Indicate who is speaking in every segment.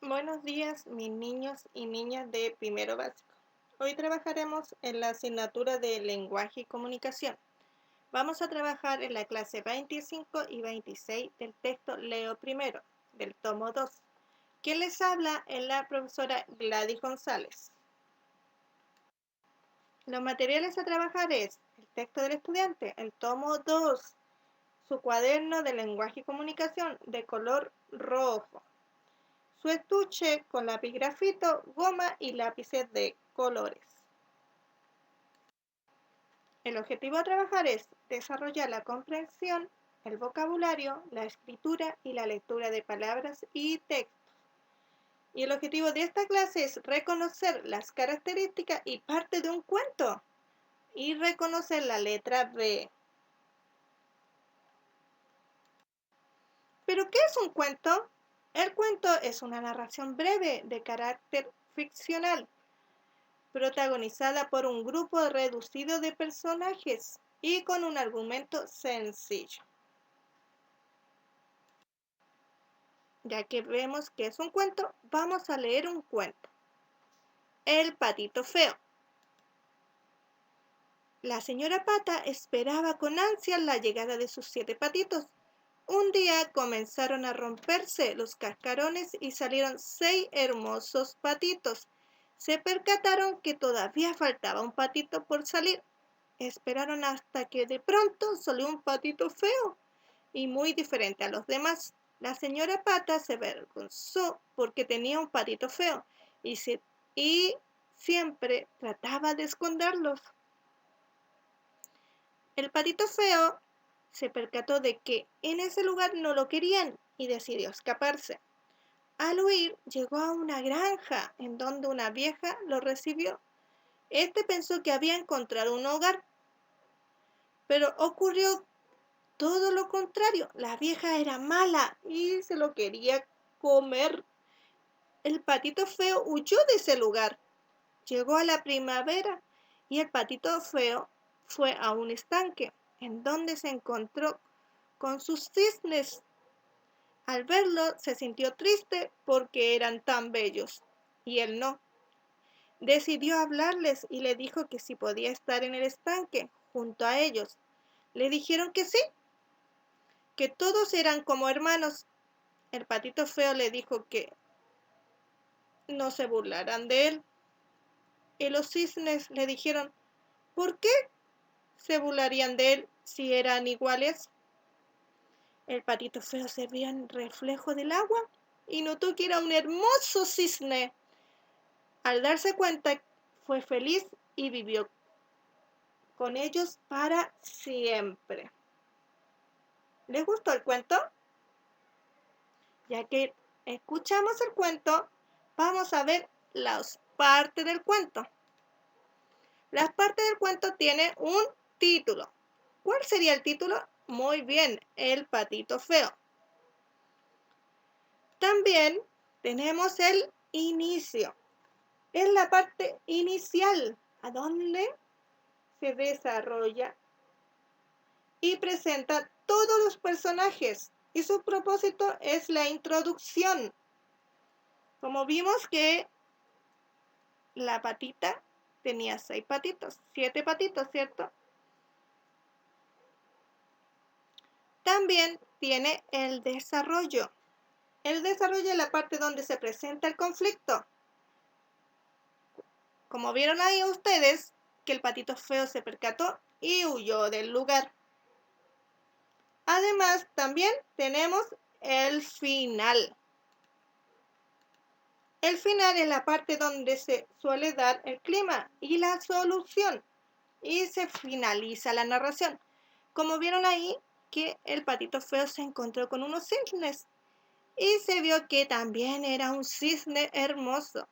Speaker 1: Buenos días, mis niños y niñas de primero básico. Hoy trabajaremos en la asignatura de lenguaje y comunicación. Vamos a trabajar en la clase 25 y 26 del texto Leo primero, del tomo 2. ¿Quién les habla? Es la profesora Gladys González. Los materiales a trabajar es el texto del estudiante, el tomo 2, su cuaderno de lenguaje y comunicación de color rojo, su estuche con lápiz grafito, goma y lápices de colores. El objetivo a trabajar es desarrollar la comprensión, el vocabulario, la escritura y la lectura de palabras y textos. Y el objetivo de esta clase es reconocer las características y parte de un cuento y reconocer la letra B. ¿Pero qué es un cuento? El cuento es una narración breve de carácter ficcional protagonizada por un grupo reducido de personajes y con un argumento sencillo. Ya que vemos que es un cuento, vamos a leer un cuento. El patito feo. La señora Pata esperaba con ansias la llegada de sus 7 patitos. Un día comenzaron a romperse los cascarones y salieron 6 hermosos patitos. Se percataron que todavía faltaba un patito por salir. Esperaron hasta que de pronto salió un patito feo y muy diferente a los demás. La señora Pata se avergonzó porque tenía un patito feo y siempre trataba de esconderlos. El patito feo se percató de que en ese lugar no lo querían y decidió escaparse. Al huir, llegó a una granja en donde una vieja lo recibió. Este pensó que había encontrado un hogar, pero ocurrió todo lo contrario. La vieja era mala y se lo quería comer. El patito feo huyó de ese lugar. Llegó a la primavera y el patito feo fue a un estanque en donde se encontró con sus cisnes. Al verlo se sintió triste porque eran tan bellos y él no. Decidió hablarles y le dijo que si podía estar en el estanque junto a ellos. Le dijeron que sí, que todos eran como hermanos. El patito feo le dijo que no se burlaran de él. Y los cisnes le dijeron, ¿por qué se burlarían de él si eran iguales? El patito feo se vio en el reflejo del agua y notó que era un hermoso cisne. Al darse cuenta, fue feliz y vivió con ellos para siempre. ¿Les gustó el cuento? Ya que escuchamos el cuento, vamos a ver las partes del cuento. Las partes del cuento tienen un título. ¿Cuál sería el título? Muy bien, El patito feo. También tenemos el inicio. Es la parte inicial, a donde se desarrolla y presenta todos los personajes. Y su propósito es la introducción. Como vimos que la patita tenía 6 patitos, 7 patitos, ¿cierto? También tiene el desarrollo. El desarrollo es la parte donde se presenta el conflicto. Como vieron ahí ustedes, que el patito feo se percató y huyó del lugar. Además, también tenemos el final. El final es la parte donde se suele dar el clima y la solución y se finaliza la narración. Como vieron ahí, que el patito feo se encontró con unos cisnes y se vio que también era un cisne hermoso.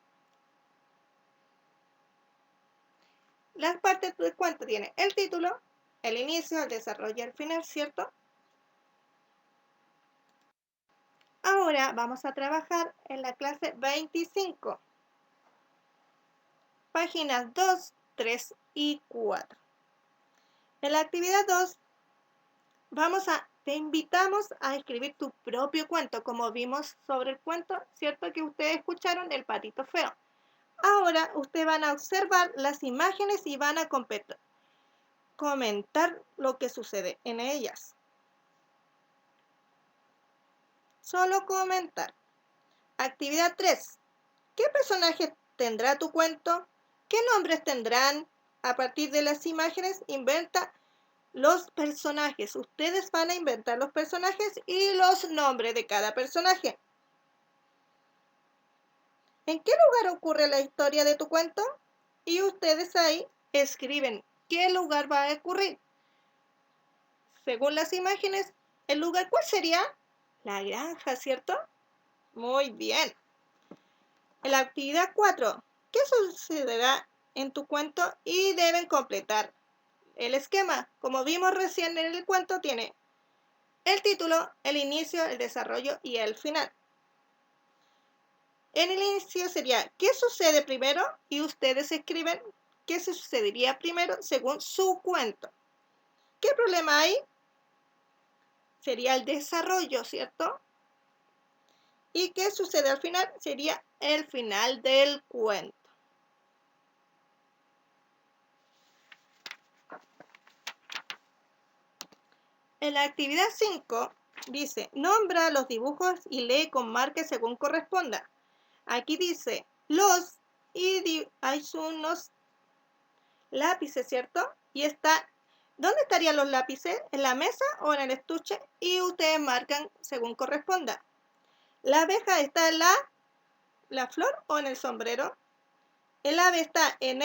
Speaker 1: Las partes del cuento tienen el título, el inicio, el desarrollo y el final, ¿cierto? Ahora vamos a trabajar en la clase 25, páginas 2, 3 y 4. En la actividad 2 vamos a te invitamos a escribir tu propio cuento, como vimos sobre el cuento, ¿cierto? Que ustedes escucharon, El patito feo. Ahora ustedes van a observar las imágenes y van a comentar lo que sucede en ellas. Solo comentar. Actividad 3. ¿Qué personajes tendrá tu cuento? ¿Qué nombres tendrán? A partir de las imágenes, inventa los personajes. Ustedes van a inventar los personajes y los nombres de cada personaje. ¿En qué lugar ocurre la historia de tu cuento? Y ustedes ahí escriben qué lugar va a ocurrir. Según las imágenes, ¿el lugar cuál sería? La granja, ¿cierto? Muy bien. En la actividad 4, ¿qué sucederá en tu cuento? Y deben completar el esquema. Como vimos recién en el cuento, tiene el título, el inicio, el desarrollo y el final. En el inicio sería ¿qué sucede primero? Y ustedes escriben qué sucedería primero según su cuento. ¿Qué problema hay? Sería el desarrollo, ¿cierto? ¿Y qué sucede al final? Sería el final del cuento. En la actividad 5 dice, nombra los dibujos y lee con marca según corresponda. Aquí dice los y hay unos lápices, ¿cierto? Y está, ¿dónde estarían los lápices? ¿En la mesa o en el estuche? Y ustedes marcan según corresponda. La abeja está en la flor o en el sombrero. El ave está en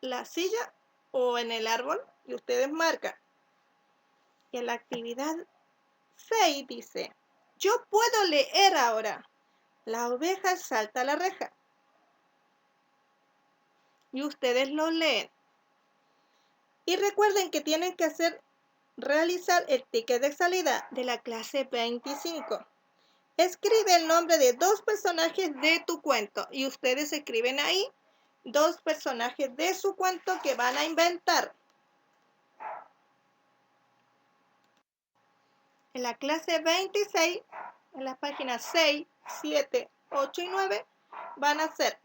Speaker 1: la silla o en el árbol y ustedes marcan. Y en la actividad 6 dice, yo puedo leer ahora. La oveja salta a la reja. Y ustedes lo leen. Y recuerden que tienen que realizar el ticket de salida de la clase 25. Escribe el nombre de 2 personajes de tu cuento. Y ustedes escriben ahí 2 personajes de su cuento que van a inventar. En la clase 26, en las páginas 6, 7, 8 y 9, van a hacer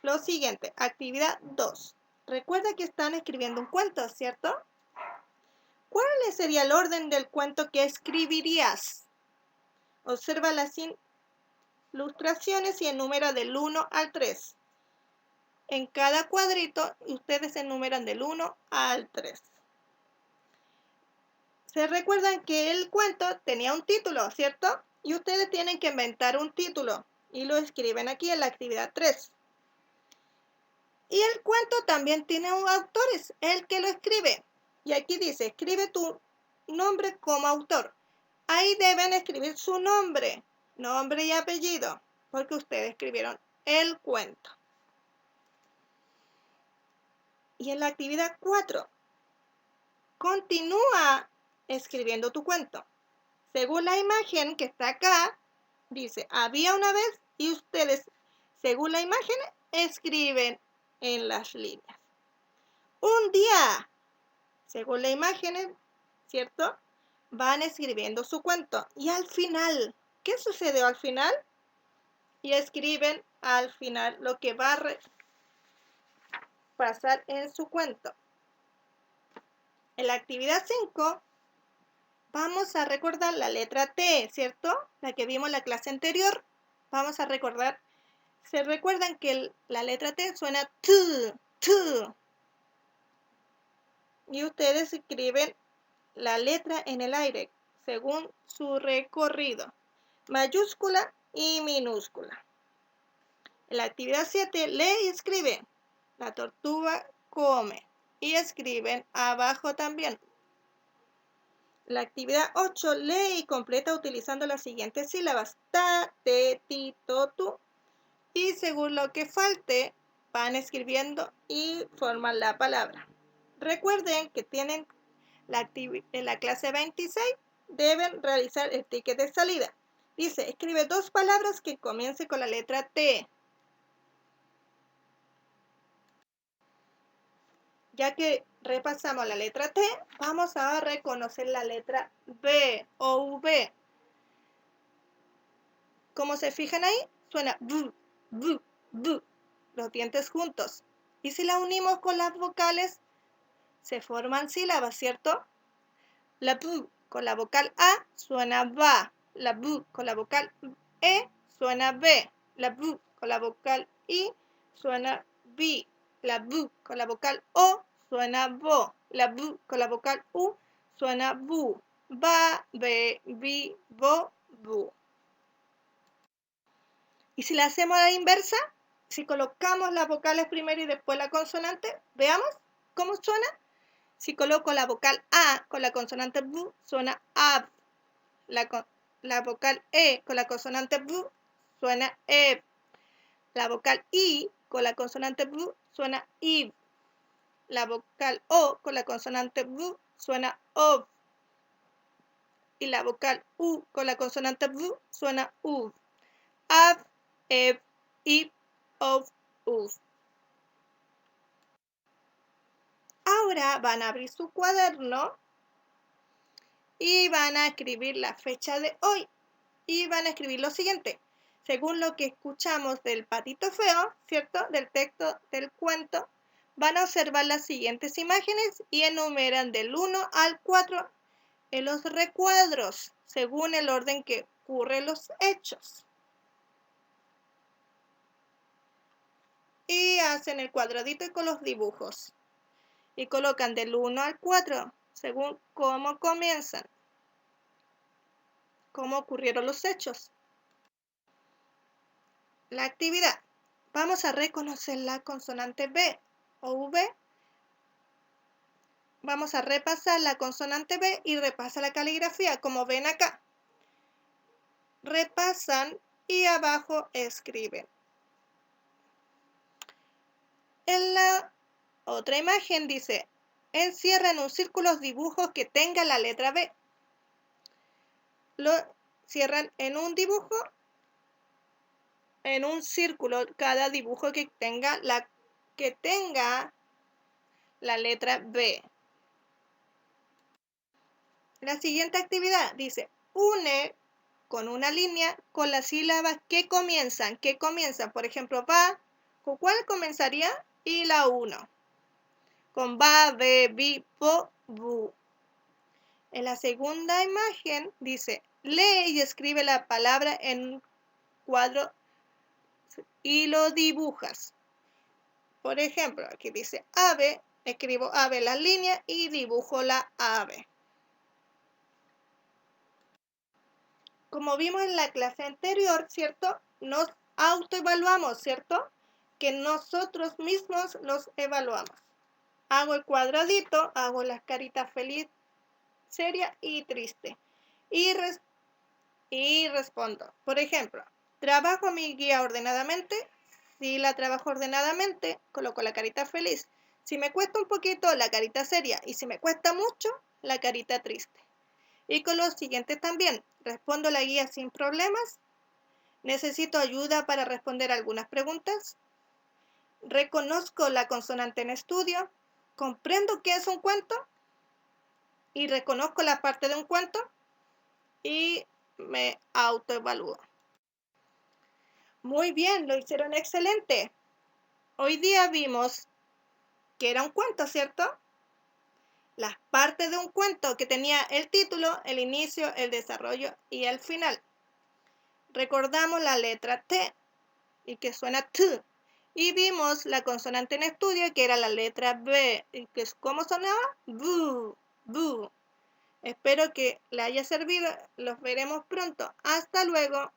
Speaker 1: lo siguiente. Actividad 2. Recuerda que están escribiendo un cuento, ¿cierto? ¿Cuál sería el orden del cuento que escribirías? Observa las ilustraciones y enumera del 1 al 3. En cada cuadrito ustedes enumeran del 1 al 3. Se recuerdan que el cuento tenía un título, ¿cierto? Y ustedes tienen que inventar un título y lo escriben aquí en la actividad 3. Y el cuento también tiene un autor, es el que lo escribe. Y aquí dice, escribe tu nombre como autor. Ahí deben escribir su nombre y apellido, porque ustedes escribieron el cuento. Y en la actividad 4, continúa escribiendo tu cuento. Según la imagen que está acá, dice, había una vez y ustedes, según la imagen, escriben en las líneas. Un día, según la imagen, ¿cierto? Van escribiendo su cuento. Y al final, ¿qué sucedió al final? Y escriben al final lo que va a pasar en su cuento. En la actividad 5 vamos a recordar la letra T, ¿cierto? La que vimos en la clase anterior. Vamos a recordar. Se recuerdan que la letra T suena T, T. Y ustedes escriben la letra en el aire según su recorrido. Mayúscula y minúscula. En la actividad 7, lee y escribe. La tortuga come. Y escriben abajo también. La actividad 8, lee y completa utilizando las siguientes sílabas. Ta, te, ti, to, tu. Y según lo que falte, van escribiendo y forman la palabra. Recuerden que tienen en la clase 26, deben realizar el ticket de salida. Dice, escribe 2 palabras que comiencen con la letra T. Ya que repasamos la letra T, vamos a reconocer la letra B o V. Como se fijan ahí, suena B, B, B, los dientes juntos. Y si la unimos con las vocales, se forman sílabas, ¿cierto? La B con la vocal A suena BA. La B con la vocal E suena B. La B con la vocal I suena BI. La B con la vocal O suena BO. La B con la vocal U suena BU. BA, BE, BI, BO, BU. Y si la hacemos a la inversa, si colocamos las vocales primero y después la consonante, veamos cómo suena. Si coloco la vocal A con la consonante B, suena AB. La vocal E con la consonante B suena EB. La vocal I con la consonante B suena IB. La vocal O con la consonante B suena OB. Y la vocal U con la consonante B suena UB. AB, EB, IB, OB, UB. Ahora van a abrir su cuaderno y van a escribir la fecha de hoy. Y van a escribir lo siguiente. Según lo que escuchamos del patito feo, ¿cierto? Del texto del cuento, van a observar las siguientes imágenes y enumeran del 1 al 4 en los recuadros, según el orden que ocurren los hechos. Y hacen el cuadradito con los dibujos. Y colocan del 1 al 4, según cómo comienzan, cómo ocurrieron los hechos. La actividad. Vamos a reconocer la consonante B o V. Vamos a repasar la consonante B y repasa la caligrafía, como ven acá. Repasan y abajo escriben. En la otra imagen dice, encierra en un círculo los dibujos que tenga la letra B. Lo cierran en un dibujo, en un círculo, cada dibujo que tenga la letra B. La siguiente actividad dice, une con una línea con las sílabas que comienzan. Por ejemplo, va, ¿con cuál comenzaría? Y la 1. Con ba, be, bi, bo, bu. En la segunda imagen dice, lee y escribe la palabra en un cuadro y lo dibujas. Por ejemplo, aquí dice ave, escribo ave en la línea y dibujo la ave. Como vimos en la clase anterior, ¿cierto? Nos autoevaluamos, ¿cierto? Que nosotros mismos nos evaluamos. Hago el cuadradito, hago las caritas feliz, seria y triste. Y respondo. Por ejemplo, ¿trabajo mi guía ordenadamente? Si la trabajo ordenadamente, coloco la carita feliz. Si me cuesta un poquito, la carita seria. Y si me cuesta mucho, la carita triste. Y con los siguientes también. ¿Respondo la guía sin problemas? ¿Necesito ayuda para responder algunas preguntas? ¿Reconozco la consonante en estudio? ¿Comprendo qué es un cuento? ¿Y reconozco la parte de un cuento? Y me autoevalúo. Muy bien, lo hicieron excelente. Hoy día vimos que era un cuento, ¿cierto? Las partes de un cuento que tenía el título, el inicio, el desarrollo y el final. Recordamos la letra T y que suena T. Y vimos la consonante en estudio que era la letra B. ¿Y que cómo sonaba? Bu, bu. Espero que le haya servido. Los veremos pronto. Hasta luego.